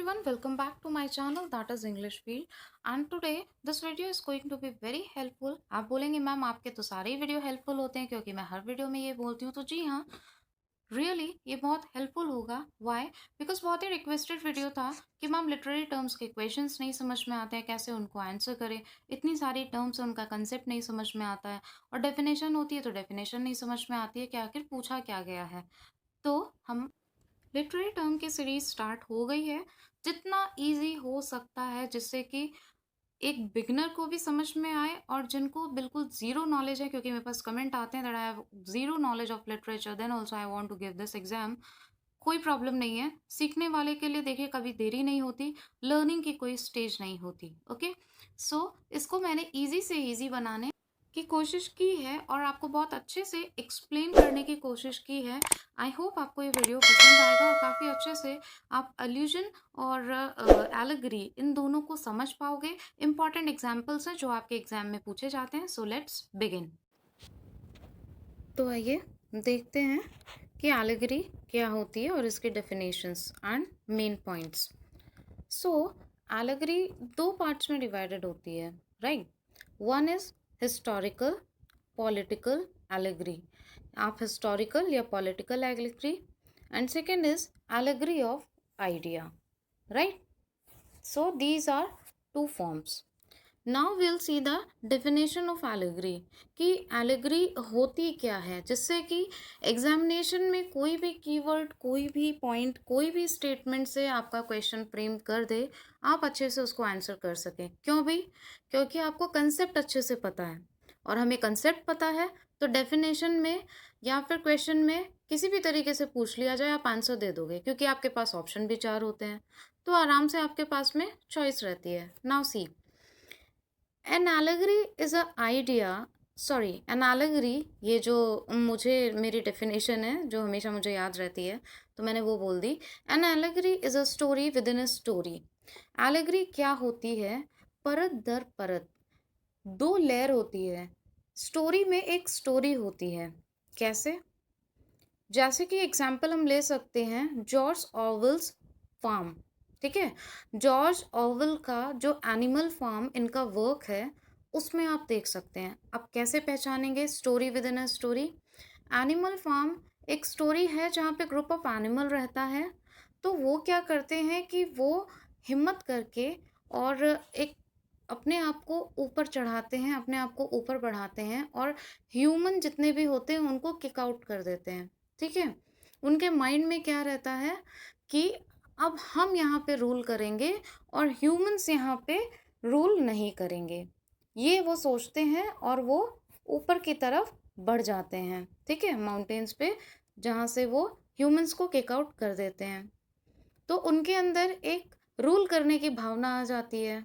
everyone, welcome back to my channel that is English Field and today this video is going to be very helpful। आप बोलेंगे ma'am आपके तो सारे ही video helpful होते हैं क्योंकि मैं हर वीडियो में ये बोलती हूँ, तो जी हाँ, रियली ये बहुत हेल्पफुल होगा। वाई? बिकॉज बहुत ही रिक्वेस्टेड वीडियो था कि मैम लिटरेरी टर्म्स के क्वेश्चंस नहीं समझ में आते हैं, कैसे उनको आंसर करें। इतनी सारी टर्म्स उनका कंसेप्ट नहीं समझ में आता है और डेफिनेशन होती है तो डेफिनेशन नहीं समझ में आती है कि आखिर पूछा क्या गया है। तो हम लिटरेरी टर्म की सीरीज स्टार्ट हो गई है, जितना इजी हो सकता है जिससे कि एक बिगनर को भी समझ में आए और जिनको बिल्कुल जीरो नॉलेज है, क्योंकि मेरे पास कमेंट आते हैं that I have zero knowledge of literature then also I want to give this exam. कोई प्रॉब्लम नहीं है, सीखने वाले के लिए देखिए कभी देरी नहीं होती, लर्निंग की कोई स्टेज नहीं होती। ओके, सो इसको मैंने इजी से इजी बनाने की कोशिश की है और आपको बहुत अच्छे से एक्सप्लेन करने की कोशिश की है। आई होप आपको ये वीडियो पसंद आएगा और काफ़ी अच्छे से आप अल्यूजन और एलेगरी इन दोनों को समझ पाओगे। इंपॉर्टेंट एग्जाम्पल्स हैं जो आपके एग्जाम में पूछे जाते हैं। So let's begin. तो आइए देखते हैं कि एलेगरी क्या होती है और इसके definitions and main points. So allegory दो पार्ट्स में डिवाइडेड होती है, right? One is historical political allegory. आप हिस्टोरिकल या political allegory, and second is allegory of idea, right? So these are two forms. Now will see the definition of allegory कि allegory होती क्या है, जिससे कि एग्जामिनेशन में कोई भी कीवर्ड, कोई भी पॉइंट, कोई भी स्टेटमेंट से आपका क्वेश्चन फ्रेम कर दे, आप अच्छे से उसको आंसर कर सकें। क्यों भाई? क्योंकि आपको कंसेप्ट अच्छे से पता है और हमें कंसेप्ट पता है तो डेफिनेशन में या फिर क्वेश्चन में किसी भी तरीके से पूछ लिया जाए आप आंसर दे दोगे, क्योंकि आपके पास ऑप्शन भी चार होते हैं, तो आराम से आपके पास में चॉइस रहती है। Now see, an allegory is a idea, sorry an allegory, ये जो मुझे मेरी डेफिनेशन है जो हमेशा मुझे याद रहती है तो मैंने वो बोल दी। An allegory is a story with in a story. Allegory क्या होती है? परत दर परत दो लेयर होती है। स्टोरी में एक स्टोरी होती है। कैसे? जैसे कि एग्जाम्पल हम ले सकते हैं जॉर्ज ऑरवेल्स फार्म। ठीक है, जॉर्ज ऑरवेल का जो एनिमल फार्म इनका वर्क है उसमें आप देख सकते हैं। आप कैसे पहचानेंगे story with in a story? Animal farm एक स्टोरी है जहाँ पे ग्रुप ऑफ एनिमल रहता है, तो वो क्या करते हैं कि वो हिम्मत करके और एक अपने आप को ऊपर चढ़ाते हैं, अपने आप को ऊपर बढ़ाते हैं और ह्यूमन जितने भी होते हैं उनको किक आउट कर देते हैं। ठीक है, उनके माइंड में क्या रहता है कि अब हम यहाँ पे रूल करेंगे और ह्यूमंस यहाँ पे रूल नहीं करेंगे, ये वो सोचते हैं और वो ऊपर की तरफ बढ़ जाते हैं। ठीक है, माउंटेन्स पे जहाँ से वो ह्यूमंस को किक आउट कर देते हैं, तो उनके अंदर एक रूल करने की भावना आ जाती है।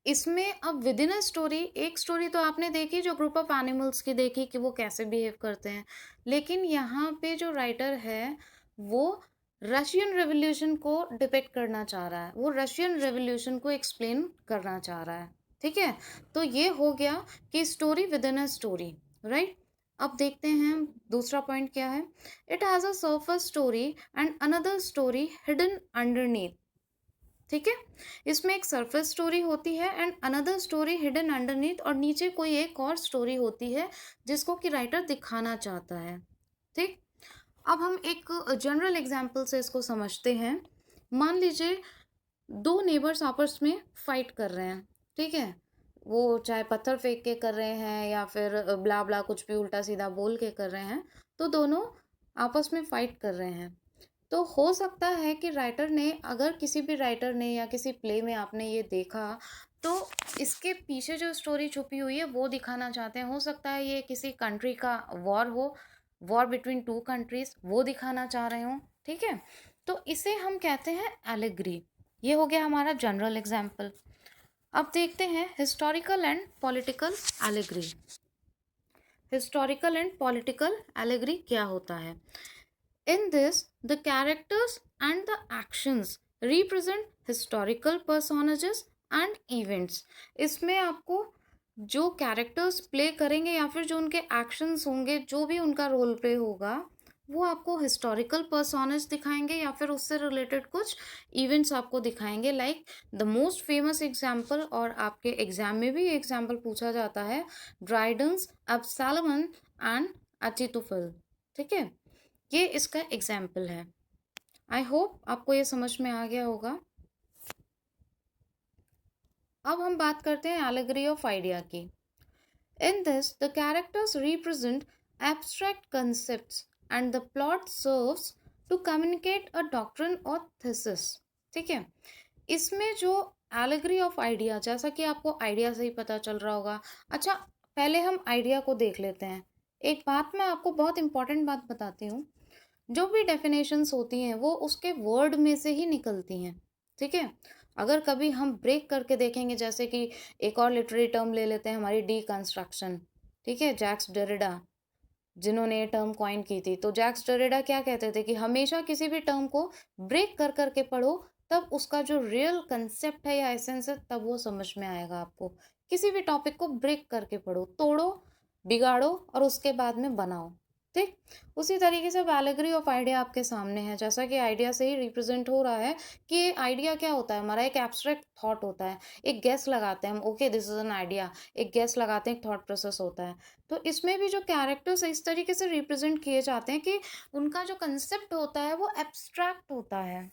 इसमें अब विद इन अ स्टोरी, एक स्टोरी तो आपने देखी जो ग्रुप ऑफ एनिमल्स की देखी कि वो कैसे बिहेव करते हैं, लेकिन यहाँ पे जो राइटर है वो रशियन रेवोल्यूशन को डिपेक्ट करना चाह रहा है, वो रशियन रेवोल्यूशन को एक्सप्लेन करना चाह रहा है। ठीक है, तो ये हो गया कि story with in a story, right? अब देखते हैं दूसरा पॉइंट क्या है। It has a surface story and another story hidden underneath. ठीक है, इसमें एक सरफेस स्टोरी होती है and another story hidden underneath, और नीचे कोई एक और स्टोरी होती है जिसको कि राइटर दिखाना चाहता है। ठीक, अब हम एक जनरल एग्जांपल से इसको समझते हैं। मान लीजिए दो नेबर्स आपस में फाइट कर रहे हैं। ठीक है, वो चाहे पत्थर फेंक के कर रहे हैं या फिर ब्ला ब्ला कुछ भी उल्टा सीधा बोल के कर रहे हैं, तो दोनों आपस में फाइट कर रहे हैं। तो हो सकता है कि राइटर ने, अगर किसी भी राइटर ने या किसी प्ले में आपने ये देखा, तो इसके पीछे जो स्टोरी छुपी हुई है वो दिखाना चाहते हैं। हो सकता है ये किसी कंट्री का वॉर हो, वॉर बिटवीन टू कंट्रीज, वो दिखाना चाह रहे हो। ठीक है, तो इसे हम कहते हैं एलेगरी। ये हो गया हमारा जनरल एग्जाम्पल। अब देखते हैं historical and political allegory. Historical and political allegory क्या होता है? In this, the characters and the actions represent historical personages and events. इसमें आपको जो कैरेक्टर्स प्ले करेंगे या फिर जो उनके एक्शंस होंगे, जो भी उनका रोल प्ले होगा, वो आपको हिस्टोरिकल पर्सोनेज दिखाएंगे या फिर उससे रिलेटेड कुछ इवेंट्स आपको दिखाएंगे। Like the most famous example, और आपके एग्जाम में भी एग्जाम्पल पूछा जाता है, ड्राइडेंस, एब्सैलमन एंड अचितोफिल। ठीक है, ये इसका एग्जाम्पल है। आई होप आपको ये समझ में आ गया होगा। अब हम बात करते हैं एलेगरी ऑफ आइडिया की। In this the characters represent abstract concepts and the plot serves to communicate a doctrine और थीसिस। ठीक है, इसमें जो एलेगरी ऑफ आइडिया, जैसा कि आपको आइडिया से ही पता चल रहा होगा। अच्छा, पहले हम आइडिया को देख लेते हैं। एक बात मैं आपको बहुत इंपॉर्टेंट बात बताती हूँ, जो भी डेफिनेशंस होती हैं वो उसके वर्ड में से ही निकलती हैं। ठीक है, अगर कभी हम ब्रेक करके देखेंगे, जैसे कि एक और लिटरेरी टर्म ले लेते हैं, हमारी डीकंस्ट्रक्शन। ठीक है, जैक्स डेरिडा जिन्होंने ये टर्म कॉइन की थी, तो जैक्स डेरिडा क्या कहते थे कि हमेशा किसी भी टर्म को ब्रेक कर करके पढ़ो, तब उसका जो रियल कंसेप्ट है या एसेंस है तब वो समझ में आएगा आपको। किसी भी टॉपिक को ब्रेक करके पढ़ो, तोड़ो, बिगाड़ो और उसके बाद में बनाओ। ठीक, उसी तरीके से एलेगरी ऑफ आइडिया आपके सामने है, जैसा कि आइडिया से ही रिप्रेजेंट हो रहा है कि आइडिया क्या होता है, हमारा एक एब्स्ट्रैक्ट थॉट होता है। एक गेस लगाते हैं हम, okay this is an idea, एक गेस लगाते हैं, एक थॉट प्रोसेस होता है। तो इसमें भी जो कैरेक्टर्स इस तरीके से रिप्रेजेंट किए जाते हैं कि उनका जो कंसेप्ट होता है वो एब्स्ट्रैक्ट होता है।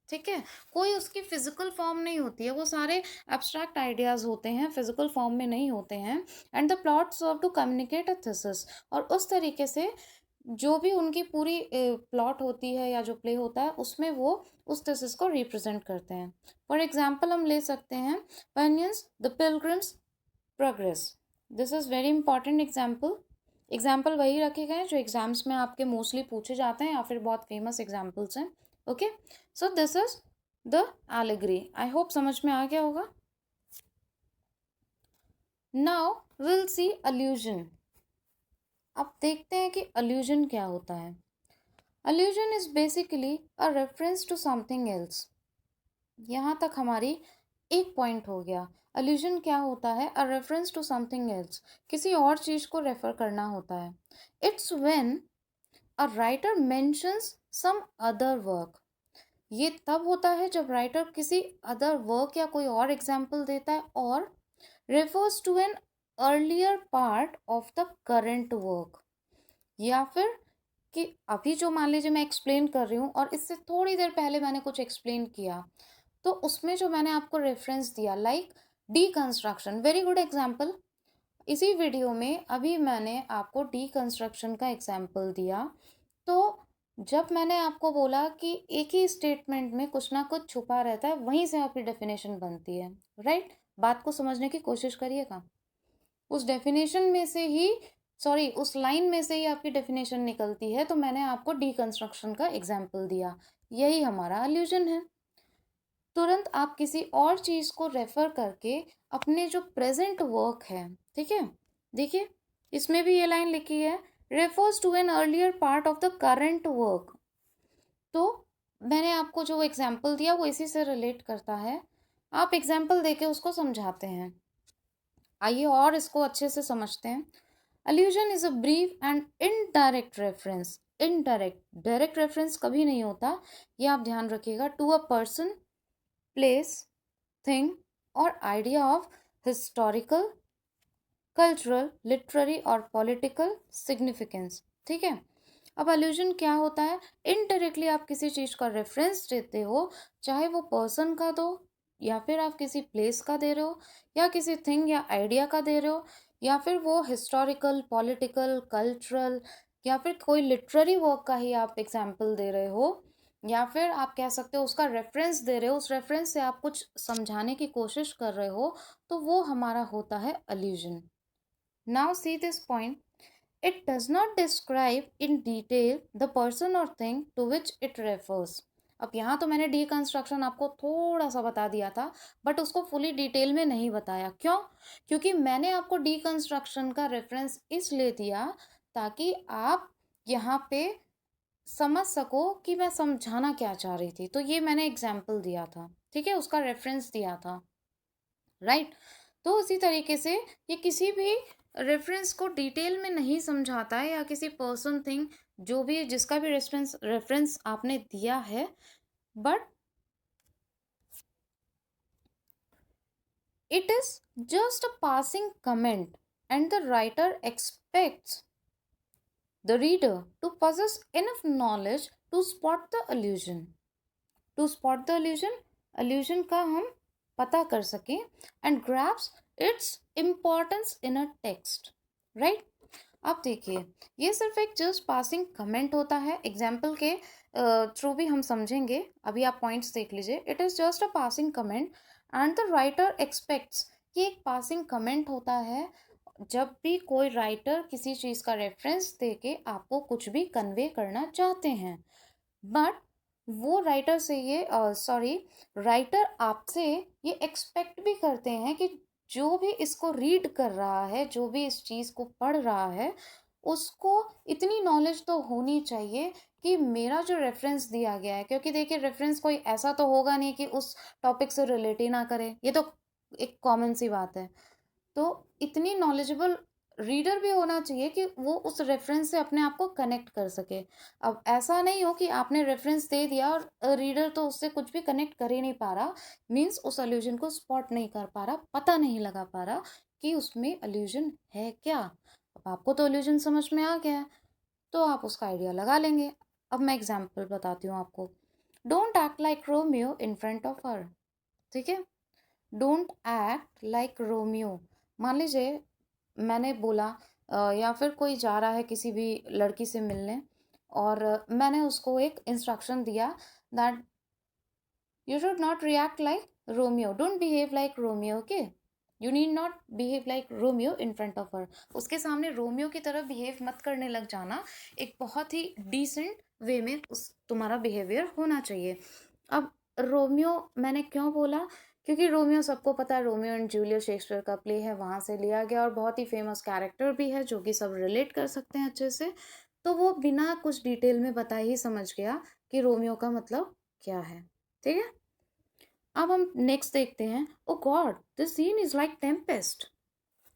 ठीक है, कोई उसकी फिजिकल फॉर्म नहीं होती है, वो सारे एब्स्ट्रैक्ट आइडियाज होते हैं, फिजिकल फॉर्म में नहीं होते हैं। And the plot serve to communicate a thesis, और उस तरीके से जो भी उनकी पूरी प्लॉट होती है या जो प्ले होता है उसमें वो उस थीसिस को रिप्रेजेंट करते हैं। फॉर एग्जाम्पल हम ले सकते हैं Bunyan's the pilgrim's progress. This is very important example. Example वही रखे गए हैं जो एग्जाम्स में आपके मोस्टली पूछे जाते हैं या फिर बहुत फेमस एग्जाम्पल्स हैं। Okay, so this is the allegory. I hope समझ में आ गया होगा। Now will see allusion. अब देखते हैं कि अल्यूजन क्या होता है। Allusion is basically a reference to something else. यहाँ तक हमारी एक पॉइंट हो गया। अल्यूजन क्या होता है? A reference to something else, किसी और चीज को रेफर करना होता है। It's when a writer mentions some other work. ये तब होता है जब राइटर किसी अदर वर्क या कोई और एग्जाम्पल देता है और refers to an earlier part of the current work, या फिर कि अभी जो मान लीजिए मैं एक्सप्लेन कर रही हूँ और इससे थोड़ी देर पहले मैंने कुछ एक्सप्लेन किया, तो उसमें जो मैंने आपको रेफरेंस दिया, like deconstruction, very good example. इसी वीडियो में अभी मैंने आपको डीकंस्ट्रक्शन का एग्जाम्पल दिया। तो जब मैंने आपको बोला कि एक ही स्टेटमेंट में कुछ ना कुछ छुपा रहता है, वहीं से आपकी डेफिनेशन बनती है। राइट, बात को समझने की कोशिश करिएगा। उस डेफिनेशन में से ही, सॉरी, उस लाइन में से ही आपकी डेफिनेशन निकलती है। तो मैंने आपको डीकंस्ट्रक्शन का एग्जाम्पल दिया, यही हमारा अल्यूजन है। तुरंत आप किसी और चीज को रेफर करके अपने जो प्रेजेंट वर्क है, ठीक है, देखिए इसमें भी ये लाइन लिखी है, refers to an earlier part of the current work. तो मैंने आपको जो एग्जाम्पल दिया वो इसी से रिलेट करता है। आप एग्जाम्पल देके उसको समझाते हैं। आइए और इसको अच्छे से समझते हैं। Allusion is a brief and indirect reference. Indirect, direct reference कभी नहीं होता, ये आप ध्यान रखिएगा। To a person, place, thing और idea of historical, cultural, literary और पॉलिटिकल सिग्निफिकेंस। ठीक है, अब अल्यूजन क्या होता है? इनडायरेक्टली आप किसी चीज का रेफरेंस देते हो, चाहे वो पर्सन का दो, या फिर आप किसी प्लेस का दे रहे हो, या किसी थिंग या आइडिया का दे रहे हो, या फिर वो हिस्टोरिकल, पॉलिटिकल, कल्चरल, या फिर कोई लिटरेरी वर्क का ही आप एग्जाम्पल दे रहे हो, या फिर आप कह सकते हो उसका रेफरेंस दे रहे हो, उस रेफरेंस से आप कुछ समझाने की कोशिश कर रहे हो, तो वो हमारा होता है allusion. Now see this point, it does not describe in detail the person or thing to which it refers। अब यहाँ तो मैंने डीकंस्ट्रक्शन आपको थोड़ा सा बता दिया था, बट उसको फुली डिटेल में नहीं बताया। क्यों? क्योंकि मैंने आपको डीकंस्ट्रक्शन का रेफरेंस इसलिए दिया ताकि आप यहाँ पे समझ सको कि मैं समझाना क्या चाह रही थी। तो ये मैंने एग्जाम्पल दिया था, ठीक है, उसका रेफरेंस दिया था। राइट, तो उसी तरीके से ये किसी भी रेफरेंस को डिटेल में नहीं समझाता है, या किसी पर्सन, थिंग जो भी जिसका भी रेफरेंस आपने दिया है, but it is just a passing comment and the writer expects the reader to possess enough knowledge to spot the allusion. To spot the allusion का हम पता कर सकें and grasp its importance in a text, right? अब देखिए, ये सिर्फ एक जस्ट पासिंग कमेंट होता है। एग्जाम्पल के थ्रू भी हम समझेंगे, अभी आप पॉइंट्स देख लीजिए। It is just a passing comment and the writer aspects कि एक पासिंग कमेंट होता है जब भी कोई राइटर किसी चीज़ का रेफरेंस दे के आपको कुछ भी कन्वे करना चाहते हैं, बट वो राइटर से ये राइटर आपसे ये एक्सपेक्ट भी करते हैं कि जो भी इसको रीड कर रहा है, जो भी इस चीज़ को पढ़ रहा है, उसको इतनी नॉलेज तो होनी चाहिए कि मेरा जो रेफरेंस दिया गया है, क्योंकि देखिए रेफरेंस कोई ऐसा तो होगा नहीं कि उस टॉपिक से रिलेट ही ना करे, ये तो एक कॉमन सी बात है। तो इतनी नॉलेजेबल रीडर भी होना चाहिए कि वो उस रेफरेंस से अपने आप को कनेक्ट कर सके। अब ऐसा नहीं हो कि आपने रेफरेंस दे दिया और रीडर तो उससे कुछ भी कनेक्ट कर ही नहीं पा रहा, मीन्स उस अल्यूजन को स्पॉट नहीं कर पा रहा, पता नहीं लगा पा रहा कि उसमें अल्यूजन है क्या। अब आपको तो अल्यूजन समझ में आ गया है, तो आप उसका आइडिया लगा लेंगे। अब मैं एग्जाम्पल बताती हूँ आपको। Don't act like Romeo in front of her, ठीक है। डोंट एक्ट लाइक रोमियो, मान लीजिए मैंने बोला या फिर कोई जा रहा है किसी भी लड़की से मिलने, और मैंने उसको एक इंस्ट्रक्शन दिया that you should not react like Romeo, don't behave like Romeo, okay, you need not behave like Romeo in front of her. उसके सामने रोमियो की तरह बिहेव मत करने लग जाना, एक बहुत ही डिसेंट वे में उस तुम्हारा बिहेवियर होना चाहिए। अब रोमियो मैंने क्यों बोला, क्योंकि रोमियो सबको पता है, रोमियो एंड जूलियट शेक्सपियर का प्ले है, वहाँ से लिया गया और बहुत ही फेमस कैरेक्टर भी है जो कि सब रिलेट कर सकते हैं अच्छे से। तो वो बिना कुछ डिटेल में बताए ही समझ गया कि रोमियो का मतलब क्या है, ठीक है। अब हम नेक्स्ट देखते हैं। Oh God this scene is like Tempest,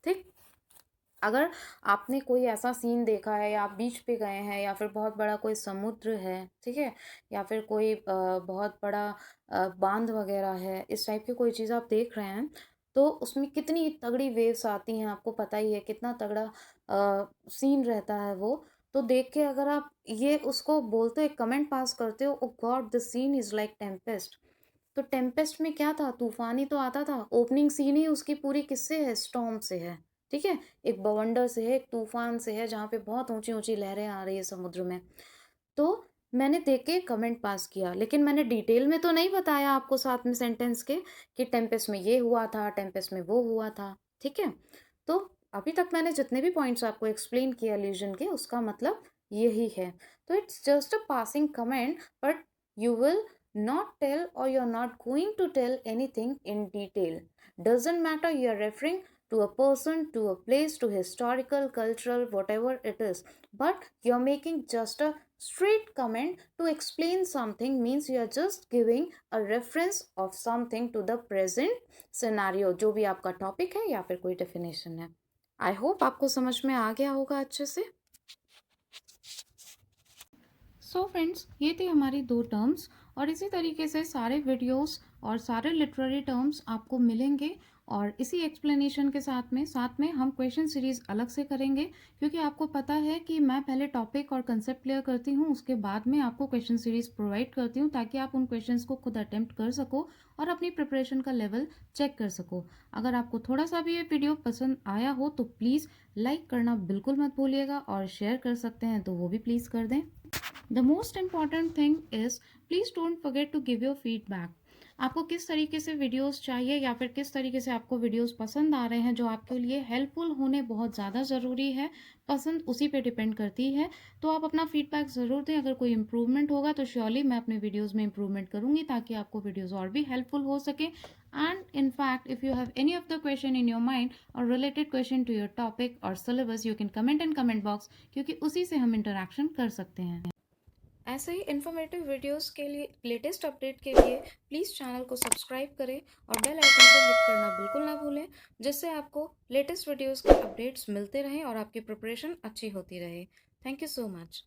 ठीक। अगर आपने कोई ऐसा सीन देखा है, या आप बीच पे गए हैं, या फिर बहुत बड़ा कोई समुद्र है, ठीक है, या फिर कोई बहुत बड़ा बांध वगैरह है, इस टाइप की कोई चीज़ आप देख रहे हैं, तो उसमें कितनी तगड़ी वेव्स आती हैं, आपको पता ही है कितना तगड़ा सीन रहता है वो। तो देख के अगर आप ये उसको बोलते, कमेंट पास करते हो, oh God the scene is like Tempest, तो टेम्पेस्ट में क्या था, तूफान ही तो आता था। ओपनिंग सीन ही उसकी पूरी किससे है, स्टॉर्म से है, ठीक है, एक बवंडर से है, एक तूफान से है, जहाँ पे बहुत ऊंची ऊंची लहरें आ रही है समुद्र में। तो मैंने देख के कमेंट पास किया, लेकिन मैंने डिटेल में तो नहीं बताया आपको साथ में सेंटेंस के कि टेम्पेस्ट में ये हुआ था, टेम्पेस्ट में वो हुआ था, ठीक है। तो अभी तक मैंने जितने भी पॉइंट्स आपको एक्सप्लेन किया एल्यूजन के, उसका मतलब यही है। तो it's just a passing comment, but you will not tell, or you're not going to tell anything in detail. Doesn't matter, you're referring to a person, to a place, to historical, cultural, whatever it is, but you're making just a straight comment to explain something, means you're just giving a reference of something to the present scenario, जो भी आपका topic है या फिर कोई definition है। I hope आपको समझ में आ गया होगा अच्छे से। सो फ्रेंड्स, ये थी हमारी 2 टर्म्स, और इसी तरीके से सारे वीडियोस और सारे लिटरेरी टर्म्स आपको मिलेंगे, और इसी एक्सप्लेनेशन के साथ में हम क्वेश्चन सीरीज़ अलग से करेंगे, क्योंकि आपको पता है कि मैं पहले टॉपिक और कंसेप्ट क्लियर करती हूँ, उसके बाद में आपको क्वेश्चन सीरीज़ प्रोवाइड करती हूँ, ताकि आप उन क्वेश्चंस को खुद अटेम्प्ट कर सको और अपनी प्रिपरेशन का लेवल चेक कर सको। अगर आपको थोड़ा सा भी ये वीडियो पसंद आया हो तो प्लीज़ लाइक करना बिल्कुल मत भूलिएगा, और शेयर कर सकते हैं तो वो भी प्लीज़ कर दें। The most important thing is please don't forget to give your feedback. आपको किस तरीके से वीडियोस चाहिए, या फिर किस तरीके से आपको वीडियोस पसंद आ रहे हैं, जो आपके लिए हेल्पफुल होने बहुत ज़्यादा ज़रूरी है, पसंद उसी पे डिपेंड करती है। तो आप अपना फीडबैक ज़रूर दें। अगर कोई इम्प्रूवमेंट होगा तो श्योरली मैं अपने वीडियोज़ में इम्प्रूवमेंट करूँगी, ताकि आपको वीडियोज़ और भी हेल्पफुल हो सके। And in fact if you have any of the question in your mind और related question to your topic और syllabus, you can comment in comment box, क्योंकि उसी से हम इंटरेक्शन कर सकते हैं। ऐसे ही इन्फॉर्मेटिव वीडियोस के लिए, लेटेस्ट अपडेट के लिए प्लीज़ चैनल को सब्सक्राइब करें और बेल आइकन को हिट करना बिल्कुल ना भूलें, जिससे आपको लेटेस्ट वीडियोस के अपडेट्स मिलते रहें और आपकी प्रिपरेशन अच्छी होती रहे। Thank you so much.